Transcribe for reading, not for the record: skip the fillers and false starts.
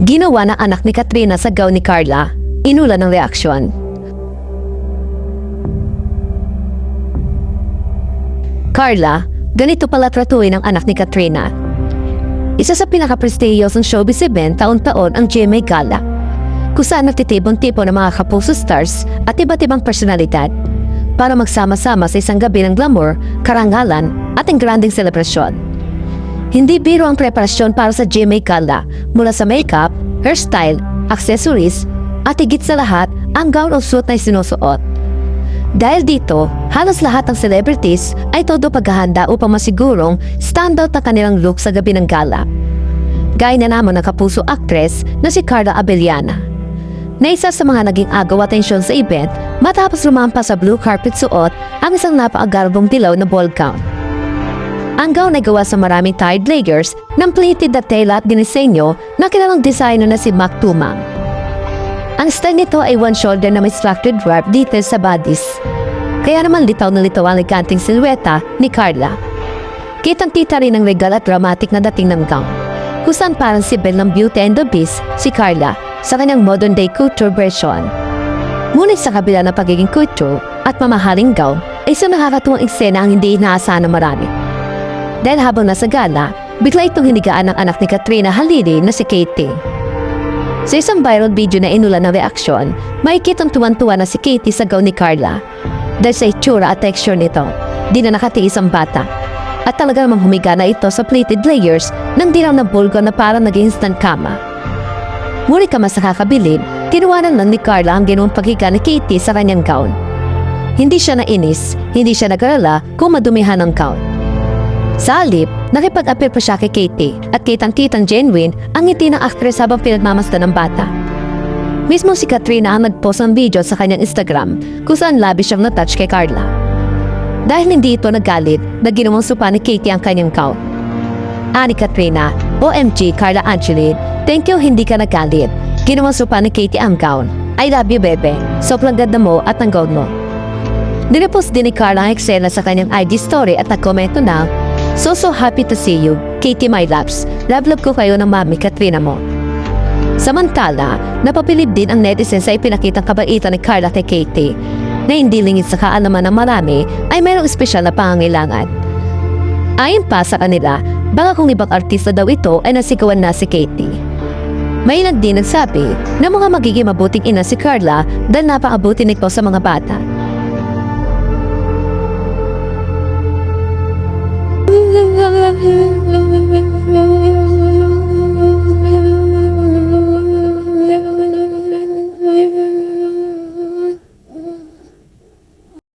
Ginawa ng anak ni Katrina sa gown ni Carla. Inulan ng reaksyon. Carla, ganito pala tratuhin ng anak ni Katrina. Isa sa pinaka-prestiyosong showbiz event taon-taon ang GMA Gala, kung saan nagtitipon-tipon ng mga kapuso stars at iba't ibang personalidad para magsama-sama sa isang gabi ng glamour, karangalan at ang granding selebrasyon. Hindi biro ang preparasyon para sa GMA Gala, mula sa makeup, hairstyle, accessories, at higit sa lahat, ang gown o suit na sinusuot. Dahil dito, halos lahat ng celebrities ay todo paghahanda upang masigurong standout na kanilang look sa gabi ng gala. Gaya na naman ng kapuso actress na si Carla Abellana, na isa sa mga naging agaw atensyon sa event matapos lumampas sa blue carpet suot ang isang napakagarbong dilaw na ball gown. Ang gown ay gawa sa maraming tied layers ng pleated na tela at dinisenyo na kilalang designer na si Mac Tumang. Ang style nito ay one shoulder na may structured wrap details sa bodies. Kaya naman litaw na litaw ang likanting silhouette ni Carla. Kitang-kita rin ang regal at dramatic na dating ng gown, kung saan parang si Belle ng Beauty and the Beast, si Carla, sa kanyang modern day couture version. Ngunit sa kabila ng pagiging couture at mamahaling gown, ay isang nakakatuwang eksena ang hindi inaasahan ng marami. Dahil habang nasa gala, bigla itong hinigaan ng anak ni Katrina Halili na si Katie. Sa isang viral video na inulan ng reaksyon, makikitang tuwan-tuwa na si Katie sa gown ni Carla. Dahil sa itsura at texture nito, di na nakatiis ang bata. At talaga namang humiga na ito sa pleated layers ng dilaw na bulgo na parang nag-instant kama. Ngunit ka mas nakakabilib, tinuwanan lang ni Carla ang ginoong paghiga ni Katie sa kanyang gown. Hindi siya nainis, hindi siya nag-alala kung madumihan ang gown. Sa halip, nakipag-appeal pa siya kay Katie at kitang-kitang genuine ang ngiti ng actress habang pinagmamasdan ng bata. Mismo si Katrina ang nag-post ng video sa kanyang Instagram kung saan labi siyang na-touch kay Carla. Dahil hindi ito nagalit, na ginawang supa ni Katie ang kanyang gown. Ani Katrina, OMG Carla Angeline, thank you hindi ka nagalit. Ginawang supa ni Katie ang gown. I love you bebe, sobrang ganda mo at ang gown mo. Nirepost din ni Carla ang eksena sa kanyang IG story at nagkomento na, So happy to see you, Katie my loves. Love ko kayo ng mami Katrina mo. Samantala, napapilip din ang netizens sa ipinakitang kabaitan ni Carla kay Katie, na hindi lingid sa kaalaman ng marami ay mayroong espesyal na pangangailangan. Ayon pa sa kanila, baka kung ibang artista daw ito ay nasigawan na si Katie. May ilan din nagsabi na mga magiging mabuting ina si Carla dahil napakabuti nito sa mga bata.